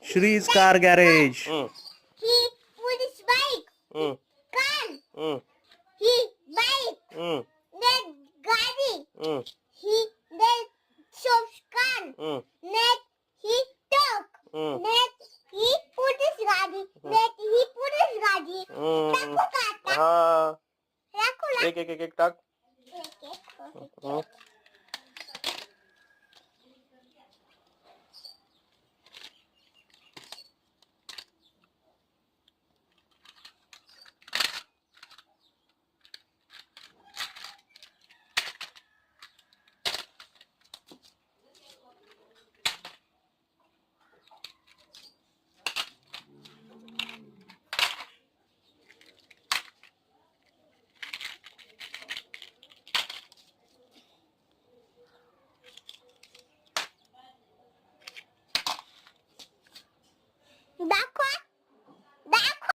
Shree's car garage. He put his bike. Car. He bike. Then gadi. He then shows car. Then he talk. Then he put his gadi. Then he put his gadi. Taku kata. Taku la. एक टाक. दाखवा